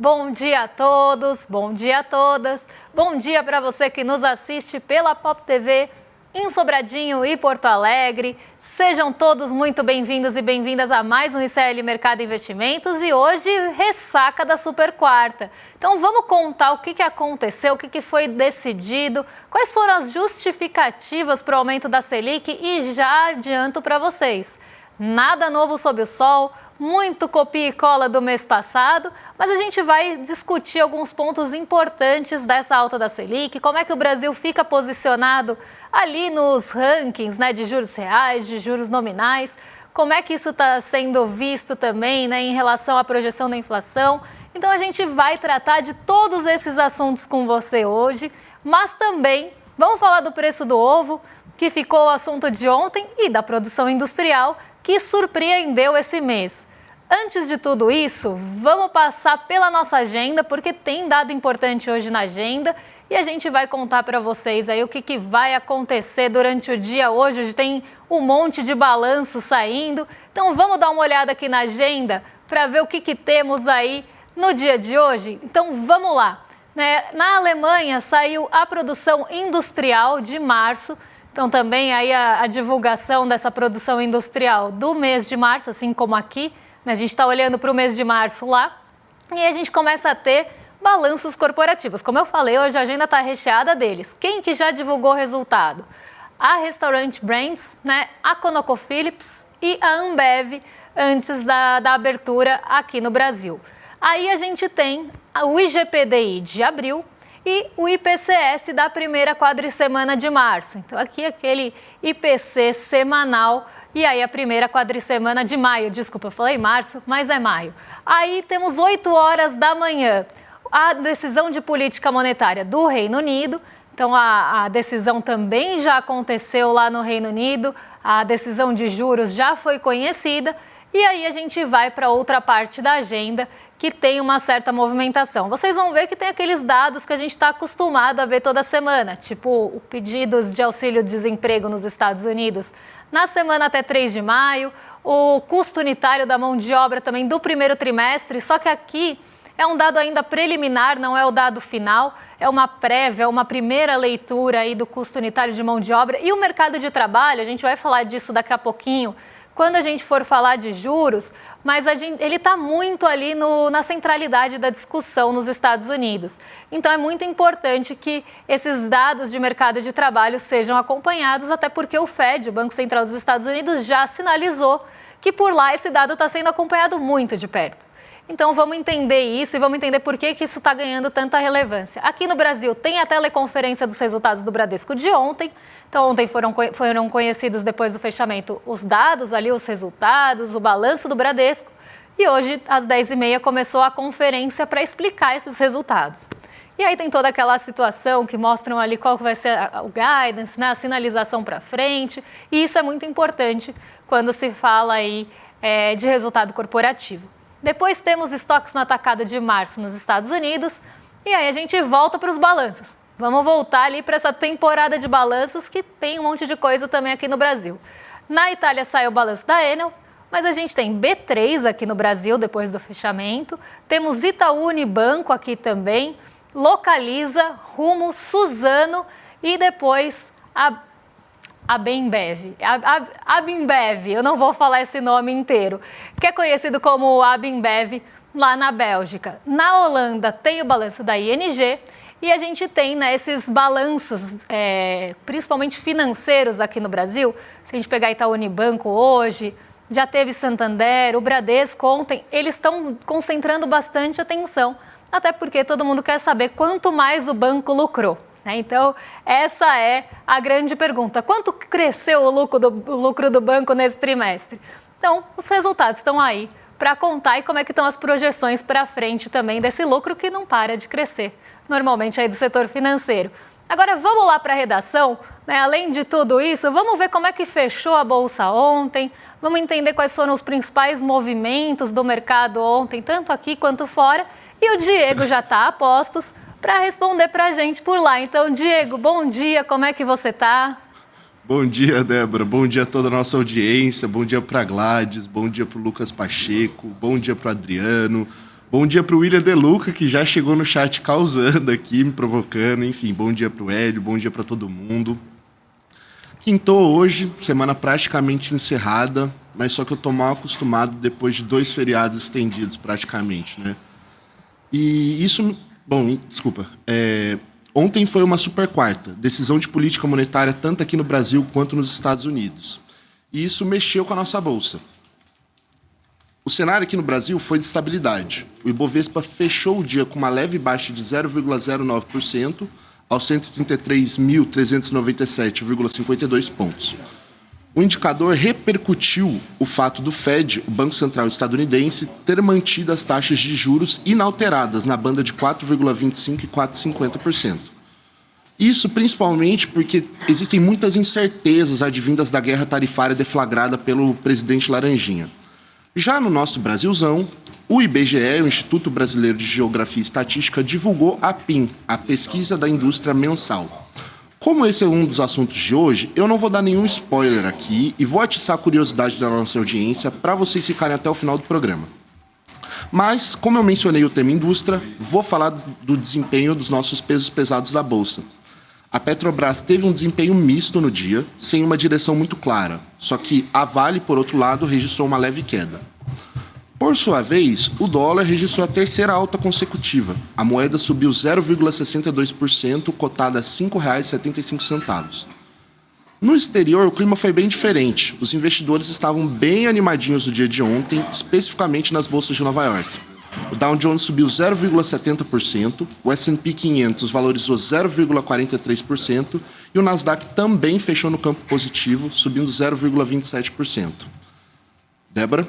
Bom dia a todos, bom dia a todas. Bom dia para você que nos assiste pela Pop TV em Sobradinho e Porto Alegre. Sejam todos muito bem-vindos e bem-vindas a mais um ICL Mercado Investimentos e hoje ressaca da Super Quarta. Então vamos contar o que aconteceu, o que foi decidido, quais foram as justificativas para o aumento da Selic e já adianto para vocês. Nada novo sob o sol, muito copia e cola do mês passado, mas a gente vai discutir alguns pontos importantes dessa alta da Selic, como é que o Brasil fica posicionado ali nos rankings, né, de juros reais, de juros nominais, como é que isso está sendo visto também, né, em relação à projeção da inflação. Então a gente vai tratar de todos esses assuntos com você hoje, mas também vamos falar do preço do ovo, que ficou o assunto de ontem, e da produção industrial, que surpreendeu esse mês. Antes de tudo isso, vamos passar pela nossa agenda, porque tem dado importante hoje na agenda e a gente vai contar para vocês aí o que vai acontecer durante o dia hoje. Hoje tem um monte de balanço saindo, então vamos dar uma olhada aqui na agenda para ver o que temos aí no dia de hoje. Então vamos lá. Na Alemanha saiu a produção industrial de março. Então, também aí a divulgação dessa produção industrial do mês de março, assim como aqui, né? A gente está olhando para o mês de março lá e a gente começa a ter balanços corporativos. Como eu falei, hoje a agenda está recheada deles. Quem que já divulgou o resultado? A Restaurant Brands, né? A ConocoPhillips e a Ambev antes da abertura aqui no Brasil. Aí a gente tem o IGPDI de abril e o IPCS da primeira quadricemana de março. Então, aqui aquele IPC semanal e aí a primeira quadricemana de maio. Desculpa, eu falei março, mas é maio. Aí temos 8 horas da manhã. A decisão de política monetária do Reino Unido. Então, a decisão também já aconteceu lá no Reino Unido. A decisão de juros já foi conhecida. E aí a gente vai para outra parte da agenda que tem uma certa movimentação. Vocês vão ver que tem aqueles dados que a gente está acostumado a ver toda semana, tipo pedidos de auxílio-desemprego nos Estados Unidos na semana até 3 de maio, o custo unitário da mão de obra também do primeiro trimestre, só que aqui é um dado ainda preliminar, não é o dado final, é uma prévia, uma primeira leitura aí do custo unitário de mão de obra. E o mercado de trabalho, a gente vai falar disso daqui a pouquinho, quando a gente for falar de juros, mas ele está muito ali na centralidade da discussão nos Estados Unidos. Então é muito importante que esses dados de mercado de trabalho sejam acompanhados, até porque o Fed, o Banco Central dos Estados Unidos, já sinalizou que por lá esse dado está sendo acompanhado muito de perto. Então vamos entender isso e vamos entender por que isso está ganhando tanta relevância. Aqui no Brasil tem a teleconferência dos resultados do Bradesco de ontem. Então ontem foram conhecidos depois do fechamento os dados ali, os resultados, o balanço do Bradesco. E hoje às 10h30 começou a conferência para explicar esses resultados. E aí tem toda aquela situação que mostram ali qual vai ser o guidance, né, a sinalização para frente. E isso é muito importante quando se fala aí de resultado corporativo. Depois temos estoques no atacado de março nos Estados Unidos e aí a gente volta para os balanços. Vamos voltar ali para essa temporada de balanços que tem um monte de coisa também aqui no Brasil. Na Itália saiu o balanço da Enel, mas a gente tem B3 aqui no Brasil depois do fechamento. Temos Itaú Unibanco aqui também, Localiza, Rumo, Suzano e depois a Bembev, eu não vou falar esse nome inteiro, que é conhecido como a Bembev lá na Bélgica. Na Holanda tem o balanço da ING e a gente tem, né, esses balanços, principalmente financeiros aqui no Brasil. Se a gente pegar Itaú Unibanco hoje, já teve Santander, o Bradesco ontem, eles estão concentrando bastante atenção, até porque todo mundo quer saber quanto mais o banco lucrou. Então, essa é a grande pergunta. Quanto cresceu o lucro do banco nesse trimestre? Então, os resultados estão aí para contar e como é que estão as projeções para frente também desse lucro que não para de crescer, normalmente aí do setor financeiro. Agora, vamos lá para a redação, né? Além de tudo isso, vamos ver como é que fechou a Bolsa ontem, vamos entender quais foram os principais movimentos do mercado ontem, tanto aqui quanto fora, e o Diego já está a postos para responder para a gente por lá. Então, Diego, bom dia, como é que você está? Bom dia, Débora, bom dia a toda a nossa audiência, bom dia para a Gladys, bom dia para o Lucas Pacheco, bom dia para o Adriano, Bom dia para o William De Luca, que já chegou no chat causando aqui, me provocando. Enfim, bom dia para o Hélio, bom dia para todo mundo. Quintou hoje, semana praticamente encerrada, mas só que eu tô mal acostumado depois de 2 feriados estendidos praticamente, né? E isso... Bom, desculpa. Ontem foi uma super quarta, decisão de política monetária tanto aqui no Brasil quanto nos Estados Unidos. E isso mexeu com a nossa bolsa. O cenário aqui no Brasil foi de estabilidade. O Ibovespa fechou o dia com uma leve baixa de 0,09%, aos 133.397,52 pontos. O indicador repercutiu o fato do Fed, o Banco Central estadunidense, ter mantido as taxas de juros inalteradas na banda de 4,25% e 4,50%. Isso principalmente porque existem muitas incertezas advindas da guerra tarifária deflagrada pelo presidente Laranjinha. Já no nosso Brasilzão, o IBGE, o Instituto Brasileiro de Geografia e Estatística, divulgou a PIM, a Pesquisa da Indústria Mensal. Como esse é um dos assuntos de hoje, eu não vou dar nenhum spoiler aqui e vou atiçar a curiosidade da nossa audiência para vocês ficarem até o final do programa. Mas, como eu mencionei o tema indústria, vou falar do desempenho dos nossos pesos pesados da Bolsa. A Petrobras teve um desempenho misto no dia, sem uma direção muito clara, só que a Vale, por outro lado, registrou uma leve queda. Por sua vez, o dólar registrou a terceira alta consecutiva. A moeda subiu 0,62%, cotada a R$ 5,75. No exterior, o clima foi bem diferente. Os investidores estavam bem animadinhos no dia de ontem, especificamente nas bolsas de Nova York. O Dow Jones subiu 0,70%, o S&P 500 valorizou 0,43% e o Nasdaq também fechou no campo positivo, subindo 0,27%. Débora?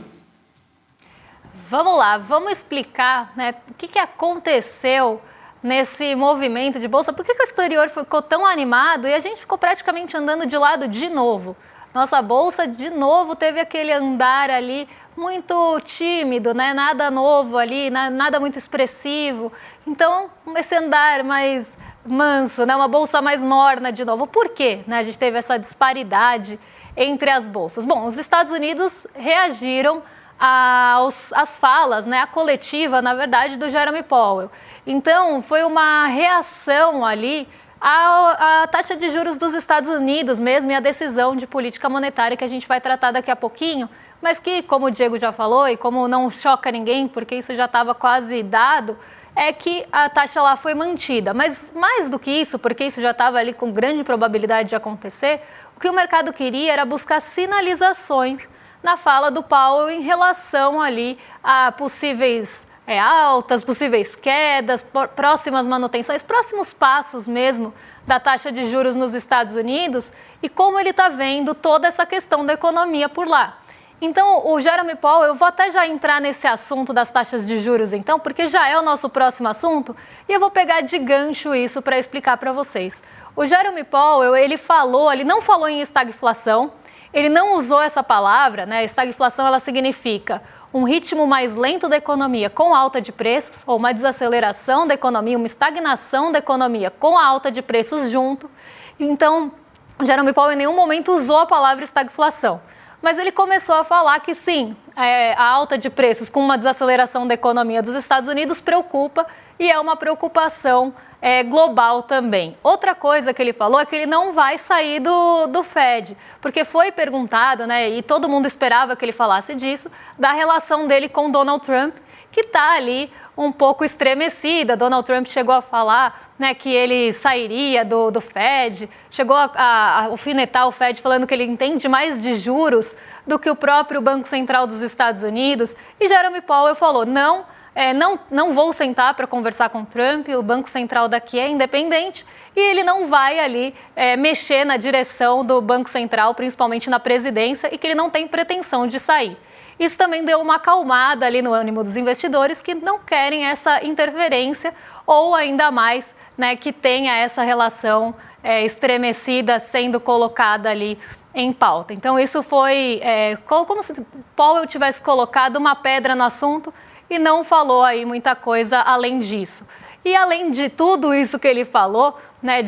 Vamos lá, vamos explicar, né, o que aconteceu nesse movimento de bolsa, por que o exterior ficou tão animado e a gente ficou praticamente andando de lado de novo. Nossa bolsa, de novo, teve aquele andar ali muito tímido, né? Nada novo ali, nada muito expressivo. Então, esse andar mais manso, né? Uma bolsa mais morna de novo. Por quê? Né? A gente teve essa disparidade entre as bolsas. Bom, os Estados Unidos reagiram às falas, né? A coletiva, na verdade, do Jeremy Powell. Então, foi uma reação ali a taxa de juros dos Estados Unidos mesmo e a decisão de política monetária que a gente vai tratar daqui a pouquinho, mas que, como o Diego já falou e como não choca ninguém, porque isso já estava quase dado, é que a taxa lá foi mantida. Mas mais do que isso, porque isso já estava ali com grande probabilidade de acontecer, o que o mercado queria era buscar sinalizações na fala do Powell em relação ali a possíveis altas, possíveis quedas, próximas manutenções, próximos passos mesmo da taxa de juros nos Estados Unidos e como ele está vendo toda essa questão da economia por lá. Então, o Jeremy Powell, eu vou até já entrar nesse assunto das taxas de juros então, porque já é o nosso próximo assunto e eu vou pegar de gancho isso para explicar para vocês. O Jeremy Powell, ele não falou em estagflação, ele não usou essa palavra, né? Estagflação, ela significa um ritmo mais lento da economia com alta de preços, ou uma desaceleração da economia, uma estagnação da economia com a alta de preços junto. Então, Jeremy Powell em nenhum momento usou a palavra estagflação. Mas ele começou a falar que sim, a alta de preços com uma desaceleração da economia dos Estados Unidos preocupa e é uma preocupação global também. Outra coisa que ele falou é que ele não vai sair do Fed, porque foi perguntado, né, e todo mundo esperava que ele falasse disso, da relação dele com Donald Trump, que está ali um pouco estremecida. Donald Trump chegou a falar, né, que ele sairia do Fed, chegou a alfinetar o Fed falando que ele entende mais de juros do que o próprio Banco Central dos Estados Unidos. E Jeremy Powell falou, não vou sentar para conversar com o Trump, o Banco Central daqui é independente e ele não vai ali mexer na direção do Banco Central, principalmente na presidência, e que ele não tem pretensão de sair. Isso também deu uma acalmada ali no ânimo dos investidores que não querem essa interferência ou ainda mais, né, que tenha essa relação estremecida sendo colocada ali em pauta. Então isso foi como se Powell tivesse colocado uma pedra no assunto e não falou aí muita coisa além disso. E além de tudo isso que ele falou, né,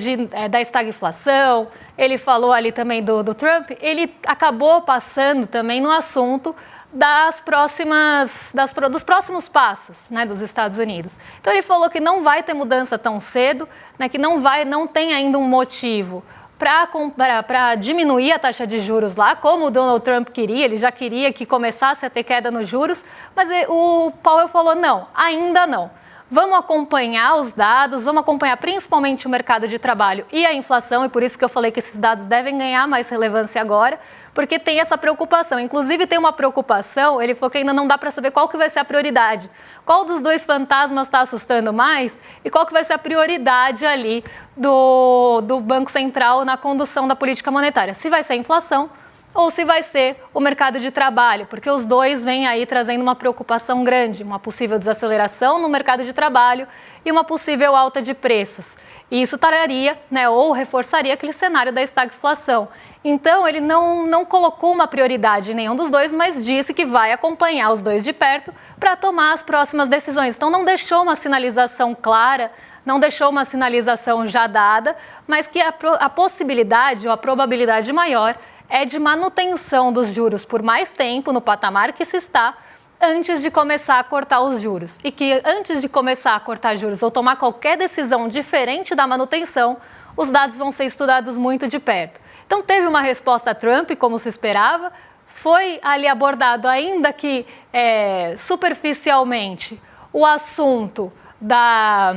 da estagflação, ele falou ali também do Trump, ele acabou passando também no assunto dos próximos passos, né, dos Estados Unidos. Então ele falou que não vai ter mudança tão cedo, né, que não tem ainda um motivo para diminuir a taxa de juros lá, como o Donald Trump queria. Ele já queria que começasse a ter queda nos juros, mas o Powell falou não, ainda não. Vamos acompanhar os dados, vamos acompanhar principalmente o mercado de trabalho e a inflação, e por isso que eu falei que esses dados devem ganhar mais relevância agora, porque tem essa preocupação. Inclusive tem uma preocupação, ele falou que ainda não dá para saber qual que vai ser a prioridade. Qual dos dois fantasmas está assustando mais e qual que vai ser a prioridade ali do Banco Central na condução da política monetária. Se vai ser a inflação ou se vai ser o mercado de trabalho, porque os dois vêm aí trazendo uma preocupação grande, uma possível desaceleração no mercado de trabalho e uma possível alta de preços. E isso traria, né, ou reforçaria aquele cenário da estagflação. Então, ele não colocou uma prioridade em nenhum dos dois, mas disse que vai acompanhar os dois de perto para tomar as próximas decisões. Então, não deixou uma sinalização clara, não deixou uma sinalização já dada, mas que a possibilidade ou a probabilidade maior é de manutenção dos juros por mais tempo no patamar que se está antes de começar a cortar os juros. E que antes de começar a cortar juros ou tomar qualquer decisão diferente da manutenção, os dados vão ser estudados muito de perto. Então teve uma resposta a Trump, como se esperava, foi ali abordado, ainda que superficialmente, o assunto da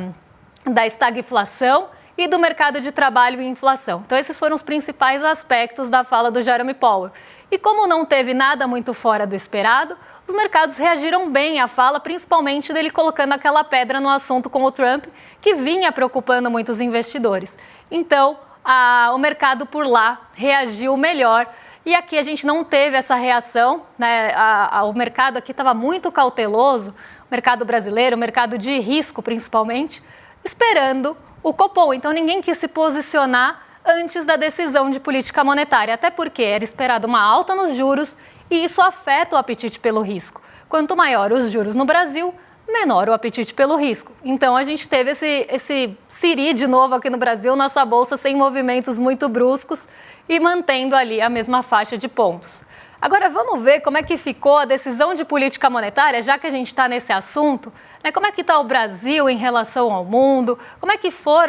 estagflação e do mercado de trabalho e inflação. Então, esses foram os principais aspectos da fala do Jerome Powell. E como não teve nada muito fora do esperado, os mercados reagiram bem à fala, principalmente dele colocando aquela pedra no assunto com o Trump, que vinha preocupando muitos investidores. Então, o mercado por lá reagiu melhor. E aqui a gente não teve essa reação, né? O mercado aqui estava muito cauteloso, o mercado brasileiro, o mercado de risco principalmente, esperando o Copom. Então ninguém quis se posicionar antes da decisão de política monetária, até porque era esperado uma alta nos juros e isso afeta o apetite pelo risco. Quanto maior os juros no Brasil, menor o apetite pelo risco. Então a gente teve esse siri de novo aqui no Brasil, nossa bolsa sem movimentos muito bruscos e mantendo ali a mesma faixa de pontos. Agora vamos ver como é que ficou a decisão de política monetária, já que a gente está nesse assunto, né? Como é que está o Brasil em relação ao mundo, como é que foi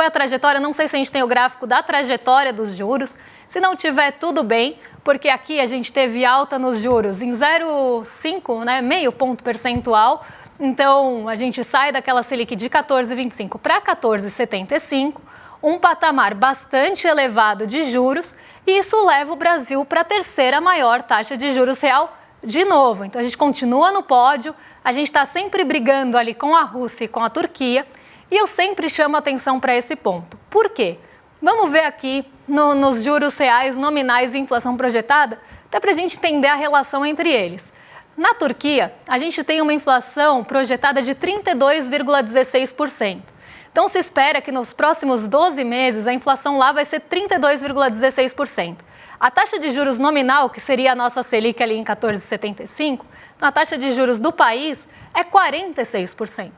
a trajetória, não sei se a gente tem o gráfico da trajetória dos juros, se não tiver tudo bem, porque aqui a gente teve alta nos juros em 0,5, né, meio ponto percentual, então a gente sai daquela Selic de 14,25 para 14,75, um patamar bastante elevado de juros, e isso leva o Brasil para a terceira maior taxa de juros real de novo. Então a gente continua no pódio, a gente está sempre brigando ali com a Rússia e com a Turquia, e eu sempre chamo atenção para esse ponto. Por quê? Vamos ver aqui nos juros reais, nominais e inflação projetada, até para a gente entender a relação entre eles. Na Turquia, a gente tem uma inflação projetada de 32,16%. Então, se espera que nos próximos 12 meses a inflação lá vai ser 32,16%. A taxa de juros nominal, que seria a nossa Selic ali em 14,75%, a taxa de juros do país é 46%.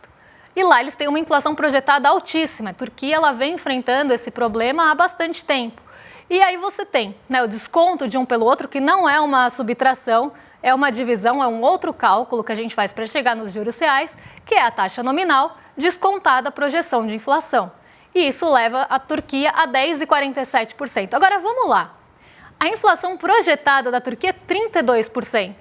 E lá eles têm uma inflação projetada altíssima. A Turquia ela vem enfrentando esse problema há bastante tempo. E aí você tem, né, o desconto de um pelo outro, que não é uma subtração, é uma divisão, é um outro cálculo que a gente faz para chegar nos juros reais, que é a taxa nominal descontada a projeção de inflação. E isso leva a Turquia a 10,47%. Agora vamos lá. A inflação projetada da Turquia é 32%.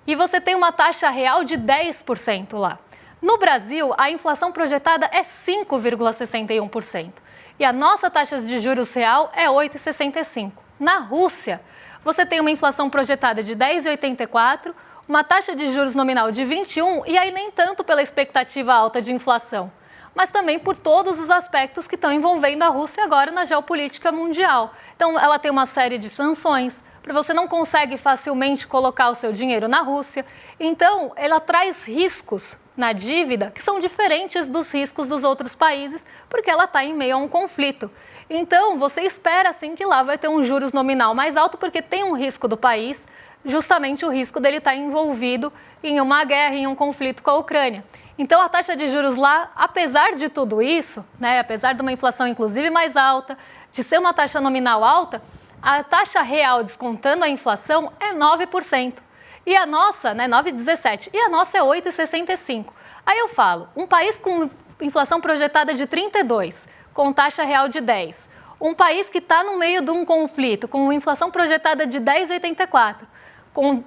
E você tem uma taxa real de 10% lá. No Brasil, a inflação projetada é 5,61%. E a nossa taxa de juros real é 8,65%. Na Rússia, você tem uma inflação projetada de 10,84%, uma taxa de juros nominal de 21%, e aí nem tanto pela expectativa alta de inflação, mas também por todos os aspectos que estão envolvendo a Rússia agora na geopolítica mundial. Então, ela tem uma série de sanções, você não consegue facilmente colocar o seu dinheiro na Rússia. Então, ela traz riscos na dívida que são diferentes dos riscos dos outros países, porque ela está em meio a um conflito. Então, você espera sim que lá vai ter um juros nominal mais alto, porque tem um risco do país, justamente o risco dele estar envolvido em uma guerra, em um conflito com a Ucrânia. Então, a taxa de juros lá, apesar de tudo isso, né, apesar de uma inflação inclusive mais alta, de ser uma taxa nominal alta, a taxa real descontando a inflação é 9%. E a nossa, né, 9,17, e a nossa é 8,65. Aí eu falo, um país com inflação projetada de 32, com taxa real de 10, um país que está no meio de um conflito, com inflação projetada de 10,84, com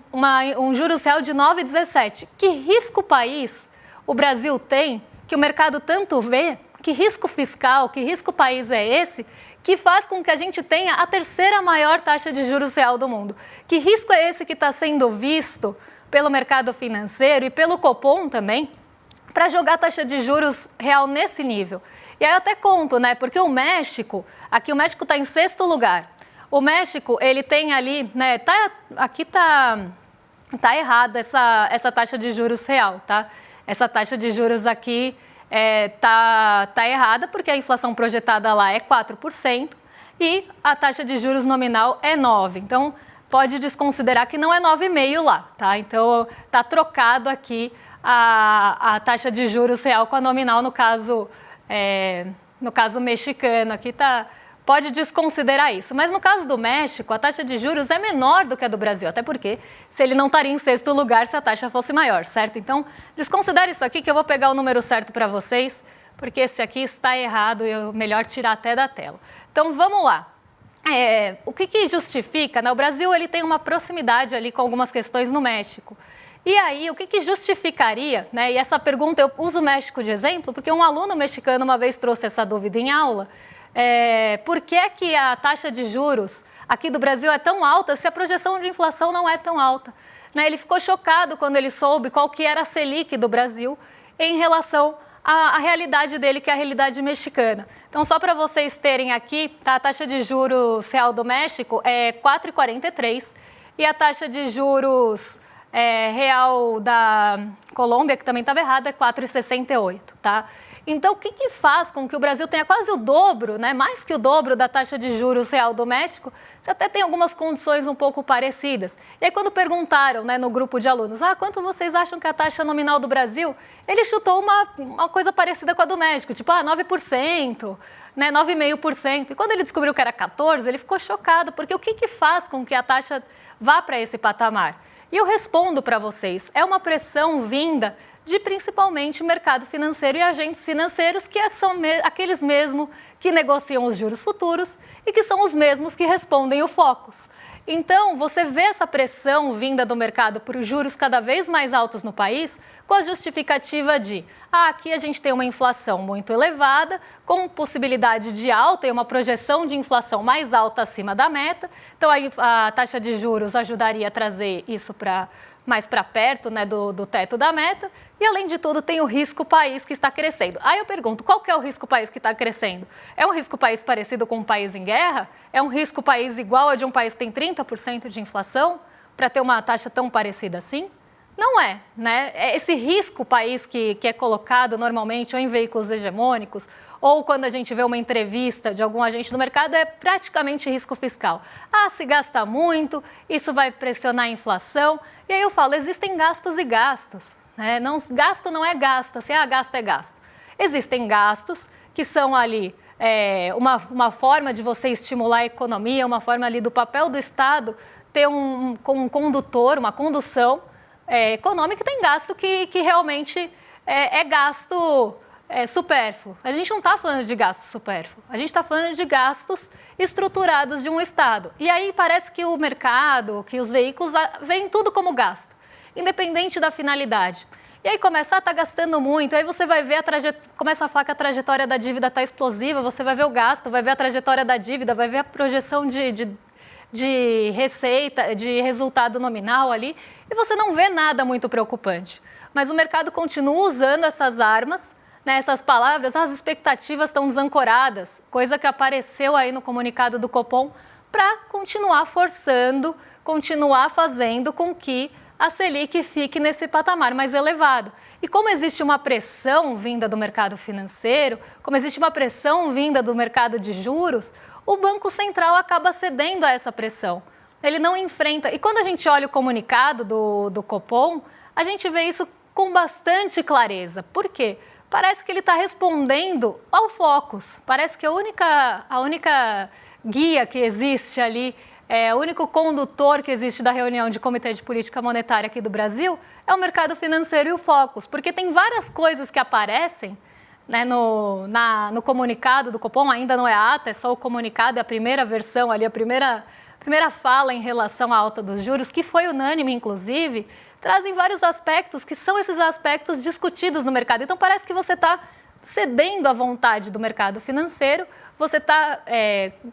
um juros real de 9,17, que risco país o Brasil tem, que o mercado tanto vê, que risco fiscal, que risco país é esse, que faz com que a gente tenha a terceira maior taxa de juros real do mundo? Que risco é esse que está sendo visto pelo mercado financeiro e pelo Copom também, para jogar a taxa de juros real nesse nível? E aí eu até conto, né, porque o México está em sexto lugar. O México, ele tem ali, né, aqui tá errada essa taxa de juros real, tá? Essa taxa de juros aqui tá errada, porque a inflação projetada lá é 4% e a taxa de juros nominal é 9%. Então, pode desconsiderar que não é 9,5% lá, tá? Então, tá trocado aqui a taxa de juros real com a nominal, no caso mexicano. Aqui pode desconsiderar isso. Mas no caso do México, a taxa de juros é menor do que a do Brasil, até porque se ele não estaria em sexto lugar se a taxa fosse maior, certo? Então, desconsidere isso aqui que eu vou pegar o número certo para vocês, porque esse aqui está errado e é melhor tirar até da tela. Então, vamos lá. O que justifica, né? O Brasil ele tem uma proximidade ali com algumas questões no México. E aí, o que justificaria, né? E essa pergunta eu uso o México de exemplo, porque um aluno mexicano uma vez trouxe essa dúvida em aula. Por que a taxa de juros aqui do Brasil é tão alta se a projeção de inflação não é tão alta? Né? Ele ficou chocado quando ele soube qual que era a Selic do Brasil em relação à realidade dele, que é a realidade mexicana. Então, só para vocês terem aqui, tá? A taxa de juros real do México é 4,43 e a taxa de juros real da Colômbia, que também estava errada, é 4,68, tá? Então, o que faz com que o Brasil tenha quase o dobro, né, mais que o dobro da taxa de juros real do México? Você até tem algumas condições um pouco parecidas. E aí, quando perguntaram, né, no grupo de alunos, quanto vocês acham que é a taxa nominal do Brasil? Ele chutou uma coisa parecida com a do México, tipo 9%, né, 9,5%. E quando ele descobriu que era 14%, ele ficou chocado, porque o que faz com que a taxa vá para esse patamar? E eu respondo para vocês, é uma pressão vinda de principalmente mercado financeiro e agentes financeiros, que são aqueles mesmos que negociam os juros futuros e que são os mesmos que respondem o Focus. Então, você vê essa pressão vinda do mercado por juros cada vez mais altos no país, com a justificativa de, aqui a gente tem uma inflação muito elevada, com possibilidade de alta e uma projeção de inflação mais alta acima da meta. Então, a taxa de juros ajudaria a trazer isso mais para perto, né, do teto da meta. E, além de tudo, tem o risco país que está crescendo. Aí eu pergunto, qual que é o risco país que está crescendo? É um risco país parecido com um país em guerra? É um risco país igual a de um país que tem 30% de inflação para ter uma taxa tão parecida assim? Não é, né? Esse risco país que é colocado normalmente ou em veículos hegemônicos, ou quando a gente vê uma entrevista de algum agente do mercado, é praticamente risco fiscal. Se gasta muito, isso vai pressionar a inflação. E aí eu falo, existem gastos e gastos. Né? Gasto não é gasto, assim, gasto é gasto. Existem gastos que são ali uma forma de você estimular a economia, uma forma ali do papel do Estado ter um condutor, uma condução econômica. Tem gasto que realmente é gasto supérfluo. A gente não está falando de gasto supérfluo, a gente está falando de gastos estruturados de um Estado. E aí parece que o mercado, que os veículos veem tudo como gasto, independente da finalidade. E aí começa, tá gastando muito, aí você vai ver começa a falar que a trajetória da dívida está explosiva, você vai ver o gasto, vai ver a trajetória da dívida, vai ver a projeção de receita, de resultado nominal ali, e você não vê nada muito preocupante. Mas o mercado continua usando essas armas, né, essas palavras, as expectativas estão desancoradas, coisa que apareceu aí no comunicado do Copom, para continuar forçando, continuar fazendo com que a Selic fique nesse patamar mais elevado. E como existe uma pressão vinda do mercado financeiro, como existe uma pressão vinda do mercado de juros, o Banco Central acaba cedendo a essa pressão. Ele não enfrenta. E quando a gente olha o comunicado do Copom, a gente vê isso com bastante clareza. Por quê? Parece que ele está respondendo ao Focus. Parece que a única guia que existe ali o único condutor que existe da reunião de Comitê de Política Monetária aqui do Brasil é o mercado financeiro e o Focus, porque tem várias coisas que aparecem, né, no comunicado do Copom, ainda não é a ata, é só o comunicado, é a primeira versão ali, a primeira fala em relação à alta dos juros, que foi unânime, inclusive, trazem vários aspectos que são esses aspectos discutidos no mercado. Então, parece que você está cedendo à vontade do mercado financeiro, você está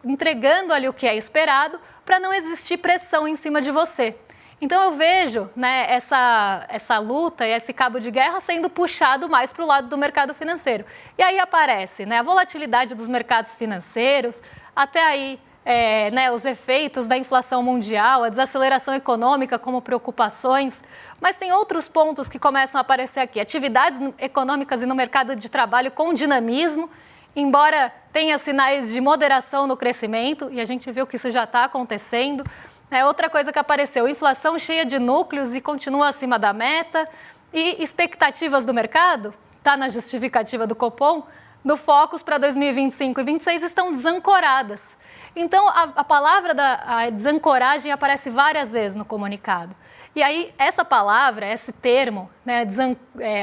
entregando ali o que é esperado para não existir pressão em cima de você. Então, eu vejo, né, essa luta e esse cabo de guerra sendo puxado mais para o lado do mercado financeiro. E aí aparece, né, a volatilidade dos mercados financeiros, até aí né, os efeitos da inflação mundial, a desaceleração econômica como preocupações, mas tem outros pontos que começam a aparecer aqui. Atividades econômicas e no mercado de trabalho com dinamismo, embora tenha sinais de moderação no crescimento, e a gente viu que isso já está acontecendo. Outra coisa que apareceu, inflação cheia de núcleos e continua acima da meta, e expectativas do mercado, está na justificativa do Copom, do Focus para 2025 e 2026 estão desancoradas. Então, a palavra da desancoragem aparece várias vezes no comunicado. E aí, essa palavra, esse termo, né,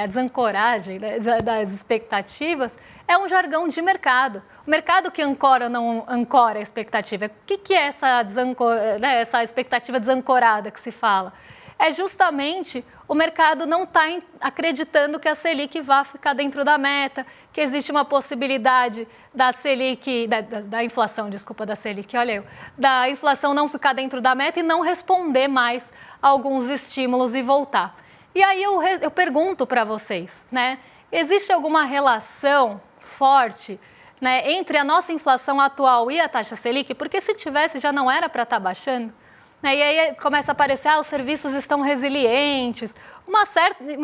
a desancoragem, né, das expectativas, é um jargão de mercado. O mercado que ancora ou não ancora a expectativa. O que é essa expectativa desancorada que se fala? É justamente o mercado não está acreditando que a Selic vá ficar dentro da meta, que existe uma possibilidade da Selic, da inflação, desculpa, da Selic, olha eu, da inflação não ficar dentro da meta e não responder mais a alguns estímulos e voltar. E aí eu pergunto para vocês, né, existe alguma relação forte, né, entre a nossa inflação atual e a taxa Selic? Porque se tivesse, já não era para estar baixando. E aí começa a aparecer, os serviços estão resilientes, uma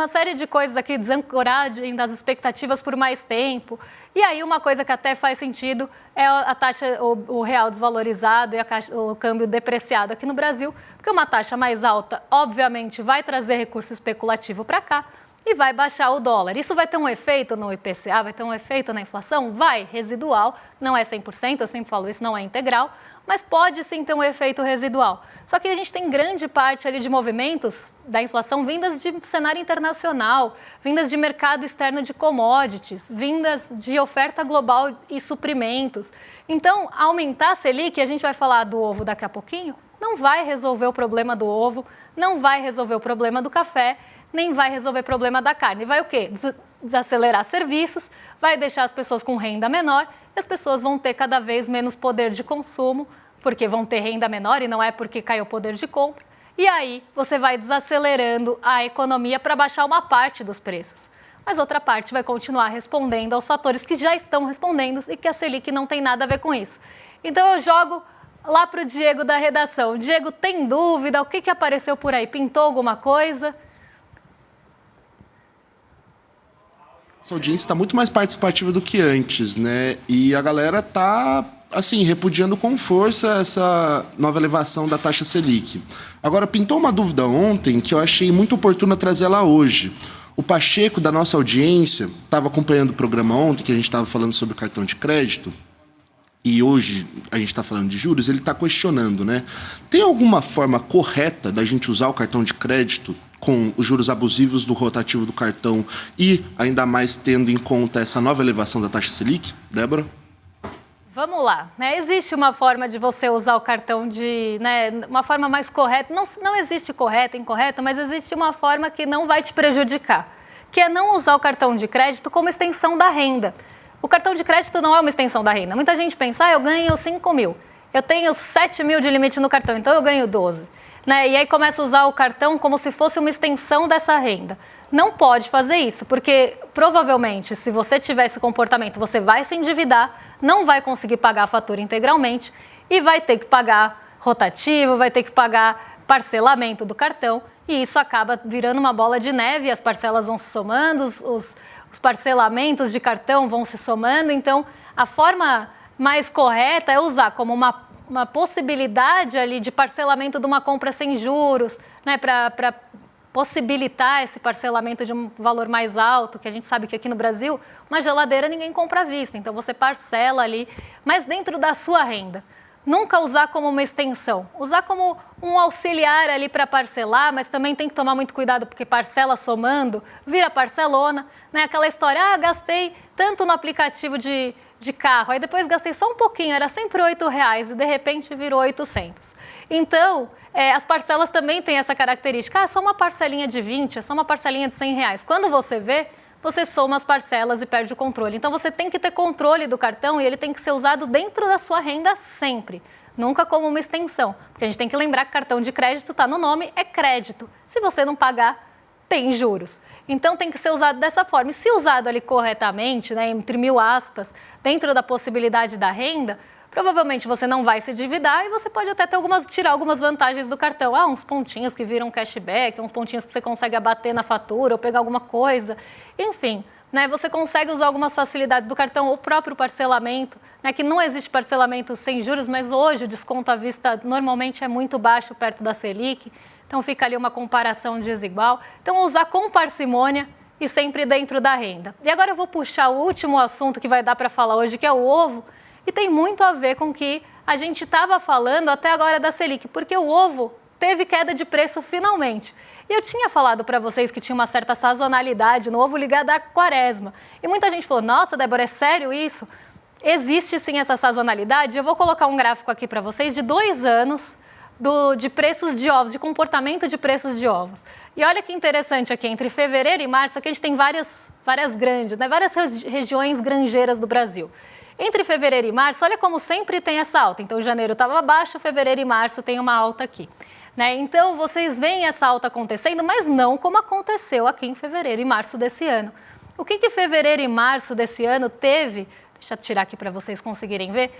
série de coisas aqui, desancoragem das expectativas por mais tempo. E aí uma coisa que até faz sentido é a taxa, o real desvalorizado e o câmbio depreciado aqui no Brasil, porque uma taxa mais alta, obviamente, vai trazer recurso especulativo para cá e vai baixar o dólar. Isso vai ter um efeito no IPCA, vai ter um efeito na inflação? Vai, residual, não é 100%, eu sempre falo isso, não é integral, mas pode sim ter um efeito residual. Só que a gente tem grande parte ali de movimentos da inflação vindas de cenário internacional, vindas de mercado externo de commodities, vindas de oferta global e suprimentos. Então, aumentar a Selic, a gente vai falar do ovo daqui a pouquinho, não vai resolver o problema do ovo, não vai resolver o problema do café, nem vai resolver o problema da carne. Vai o quê? Desacelerar serviços, vai deixar as pessoas com renda menor e as pessoas vão ter cada vez menos poder de consumo, porque vão ter renda menor e não é porque caiu o poder de compra. E aí você vai desacelerando a economia para baixar uma parte dos preços. Mas outra parte vai continuar respondendo aos fatores que já estão respondendo e que a Selic não tem nada a ver com isso. Então eu jogo lá para o Diego da redação. Diego, tem dúvida? O que apareceu por aí? Pintou alguma coisa? Essa audiência está muito mais participativa do que antes, né? E a galera está, assim, repudiando com força essa nova elevação da taxa Selic. Agora, pintou uma dúvida ontem que eu achei muito oportuna trazer ela hoje. O Pacheco, da nossa audiência, estava acompanhando o programa ontem, que a gente estava falando sobre cartão de crédito, e hoje a gente está falando de juros, ele está questionando, né? Tem alguma forma correta da gente usar o cartão de crédito com os juros abusivos do rotativo do cartão e ainda mais tendo em conta essa nova elevação da taxa Selic? Débora? Vamos lá, né? Existe uma forma de você usar o cartão uma forma mais correta. Não existe correta, incorreta, mas existe uma forma que não vai te prejudicar, que é não usar o cartão de crédito como extensão da renda. O cartão de crédito não é uma extensão da renda. Muita gente pensa, eu ganho 5 mil, eu tenho 7 mil de limite no cartão, então eu ganho 12. Né? E aí começa a usar o cartão como se fosse uma extensão dessa renda. Não pode fazer isso, porque provavelmente, se você tiver esse comportamento, você vai se endividar, não vai conseguir pagar a fatura integralmente e vai ter que pagar rotativo, vai ter que pagar parcelamento do cartão e isso acaba virando uma bola de neve, as parcelas vão se somando, os parcelamentos de cartão vão se somando. Então, a forma mais correta é usar como uma possibilidade ali de parcelamento de uma compra sem juros, né, para possibilitar esse parcelamento de um valor mais alto, que a gente sabe que aqui no Brasil, uma geladeira ninguém compra à vista, então você parcela ali, mas dentro da sua renda. nunca usar como uma extensão, usar como um auxiliar ali para parcelar, mas também tem que tomar muito cuidado porque parcela somando, vira parcelona, né? Aquela história, gastei tanto no aplicativo de carro, aí depois gastei só um pouquinho, era sempre R$8 e de repente virou 800. Então, as parcelas também têm essa característica, é só uma parcelinha de 20, é só uma parcelinha de R$100. Quando você vê, você soma as parcelas e perde o controle. Então, você tem que ter controle do cartão e ele tem que ser usado dentro da sua renda sempre, nunca como uma extensão. Porque a gente tem que lembrar que cartão de crédito está no nome, é crédito. Se você não pagar, tem juros. Então, tem que ser usado dessa forma. E se usado ali corretamente, né, entre 1000 aspas, dentro da possibilidade da renda, provavelmente você não vai se endividar e você pode até ter tirar algumas vantagens do cartão. Uns pontinhos que viram cashback, uns pontinhos que você consegue abater na fatura ou pegar alguma coisa. Enfim, né, você consegue usar algumas facilidades do cartão, o próprio parcelamento, né, que não existe parcelamento sem juros, mas hoje o desconto à vista normalmente é muito baixo perto da Selic. Então, fica ali uma comparação desigual. Então, usar com parcimônia e sempre dentro da renda. E agora eu vou puxar o último assunto que vai dar para falar hoje, que é o ovo, e tem muito a ver com o que a gente estava falando até agora da Selic, porque o ovo teve queda de preço finalmente. E eu tinha falado para vocês que tinha uma certa sazonalidade no ovo ligada à quaresma. E muita gente falou, nossa, Débora, é sério isso? Existe sim essa sazonalidade. Eu vou colocar um gráfico aqui para vocês de 2 anos de preços de ovos, de comportamento de preços de ovos. E olha que interessante aqui, entre fevereiro e março, aqui a gente tem várias grandes, né, várias regiões granjeiras do Brasil. Entre fevereiro e março, olha como sempre tem essa alta. Então, janeiro estava baixo, fevereiro e março tem uma alta aqui. Né? Então, vocês veem essa alta acontecendo, mas não como aconteceu aqui em fevereiro e março desse ano. O que fevereiro e março desse ano teve, deixa eu tirar aqui para vocês conseguirem ver,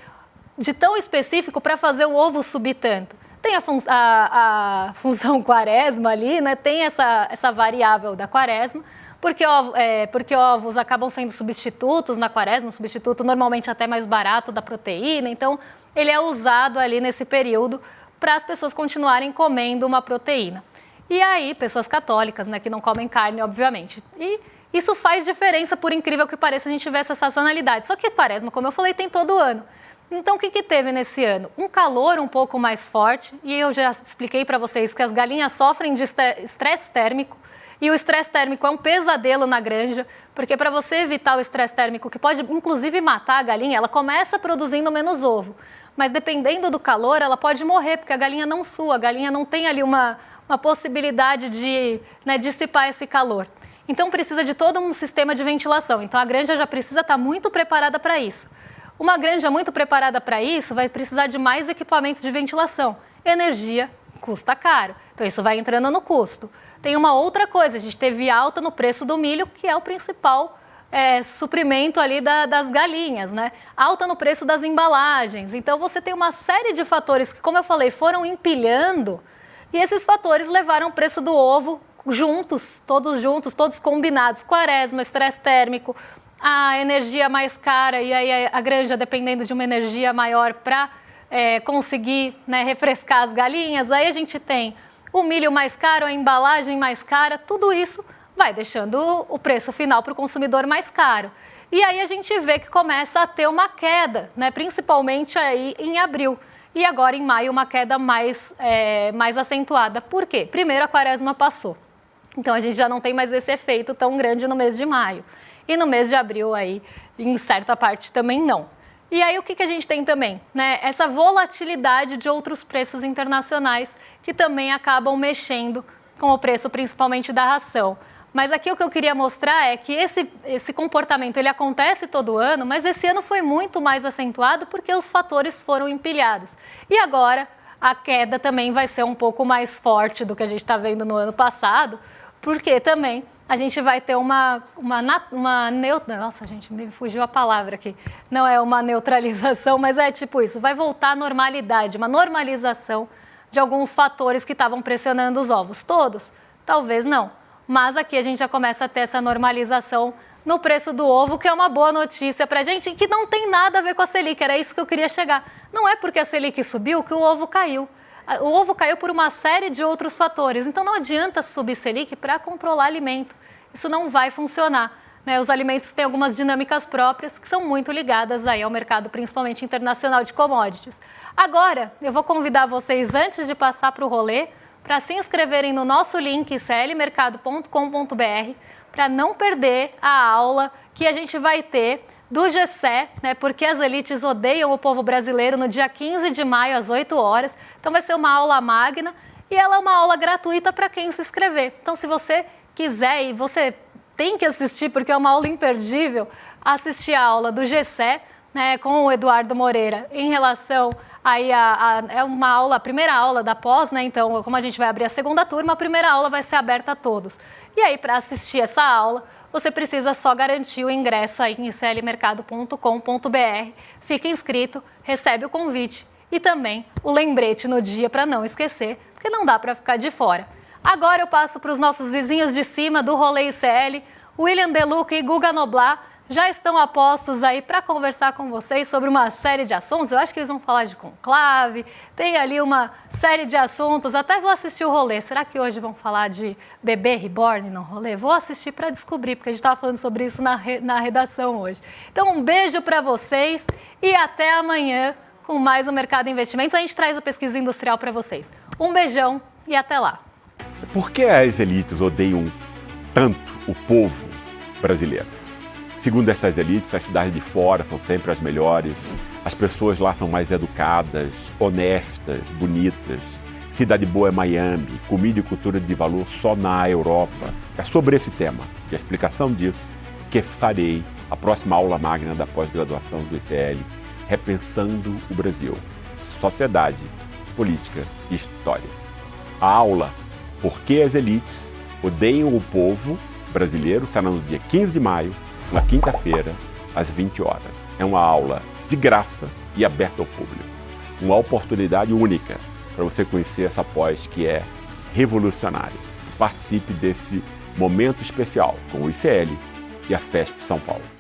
de tão específico para fazer o ovo subir tanto? Tem a função quaresma ali, né? Tem essa variável da quaresma, porque ovos acabam sendo substitutos na quaresma, um substituto normalmente até mais barato da proteína, então ele é usado ali nesse período para as pessoas continuarem comendo uma proteína. E aí, pessoas católicas, né, que não comem carne, obviamente. E isso faz diferença, por incrível que pareça, a gente vê essa sazonalidade. Só que a quaresma, como eu falei, tem todo ano. Então, o que teve nesse ano? Um calor um pouco mais forte, e eu já expliquei para vocês que as galinhas sofrem de estresse térmico, e o estresse térmico é um pesadelo na granja, porque para você evitar o estresse térmico, que pode inclusive matar a galinha, ela começa produzindo menos ovo. Mas dependendo do calor, ela pode morrer, porque a galinha não sua, a galinha não tem ali uma possibilidade de, né, dissipar esse calor. Então, precisa de todo um sistema de ventilação. Então, a granja já precisa estar muito preparada para isso. Uma granja muito preparada para isso vai precisar de mais equipamentos de ventilação. Energia custa caro, então isso vai entrando no custo. Tem uma outra coisa, a gente teve alta no preço do milho, que é o principal suprimento ali das galinhas, né? Alta no preço das embalagens. Então você tem uma série de fatores que, como eu falei, foram empilhando e esses fatores levaram o preço do ovo juntos, todos combinados. Quaresma, estresse térmico, a energia mais cara e aí a granja dependendo de uma energia maior para conseguir, né, refrescar as galinhas. Aí a gente tem o milho mais caro, a embalagem mais cara, tudo isso vai deixando o preço final para o consumidor mais caro. E aí a gente vê que começa a ter uma queda, né, principalmente aí em abril. E agora em maio uma queda mais acentuada. Por quê? Primeiro a quaresma passou. Então a gente já não tem mais esse efeito tão grande no mês de maio. E no mês de abril aí, em certa parte também não. E aí o que a gente tem também? Né? Essa volatilidade de outros preços internacionais que também acabam mexendo com o preço principalmente da ração. Mas aqui o que eu queria mostrar é que esse comportamento ele acontece todo ano, mas esse ano foi muito mais acentuado porque os fatores foram empilhados. E agora a queda também vai ser um pouco mais forte do que a gente está vendo no ano passado, porque também a gente vai ter nossa, gente, me fugiu a palavra aqui. Não é uma neutralização, mas é tipo isso, vai voltar à normalidade, uma normalização de alguns fatores que estavam pressionando os ovos. Todos? Talvez não. Mas aqui a gente já começa a ter essa normalização no preço do ovo, que é uma boa notícia para a gente, que não tem nada a ver com a Selic, era isso que eu queria chegar. Não é porque a Selic subiu que o ovo caiu. O ovo caiu por uma série de outros fatores, então não adianta subir Selic para controlar alimento. Isso não vai funcionar. né? Os alimentos têm algumas dinâmicas próprias que são muito ligadas aí ao mercado, principalmente internacional de commodities. Agora, eu vou convidar vocês, antes de passar para o rolê, para se inscreverem no nosso link iclmercado.com.br, para não perder a aula que a gente vai ter do GCE, né, porque as elites odeiam o povo brasileiro, no dia 15 de maio, às 8 horas. Então vai ser uma aula magna e ela é uma aula gratuita para quem se inscrever. Então, se você quiser, e você tem que assistir, porque é uma aula imperdível, assistir a aula do GCE, né, com o Eduardo Moreira, em relação aí é uma aula, a primeira aula da pós, né? Então, como a gente vai abrir a segunda turma, a primeira aula vai ser aberta a todos. E aí, para assistir essa aula, você precisa só garantir o ingresso aí em iclmercado.com.br. Fica inscrito, recebe o convite e também o lembrete no dia para não esquecer, porque não dá para ficar de fora. Agora eu passo para os nossos vizinhos de cima do Rolê ICL, William Deluca e Guga Noblat, já estão a postos aí para conversar com vocês sobre uma série de assuntos. Eu acho que eles vão falar de conclave, tem ali uma série de assuntos. Até vou assistir o rolê. Será que hoje vão falar de bebê reborn no rolê? Vou assistir para descobrir, porque a gente estava falando sobre isso na redação hoje. Então, um beijo para vocês e até amanhã com mais um Mercado Investimentos. A gente traz a pesquisa industrial para vocês. Um beijão e até lá. Por que as elites odeiam tanto o povo brasileiro? Segundo essas elites, as cidades de fora são sempre as melhores, as pessoas lá são mais educadas, honestas, bonitas. Cidade boa é Miami, comida e cultura de valor só na Europa. É sobre esse tema e a explicação disso que farei a próxima aula magna da pós-graduação do ICL, Repensando o Brasil, Sociedade, Política e História. A aula Por que as elites odeiam o povo brasileiro será no dia 15 de maio, na quinta-feira, às 20 horas. É uma aula de graça e aberta ao público. Uma oportunidade única para você conhecer essa pós que é revolucionária. Participe desse momento especial com o ICL e a FESP São Paulo.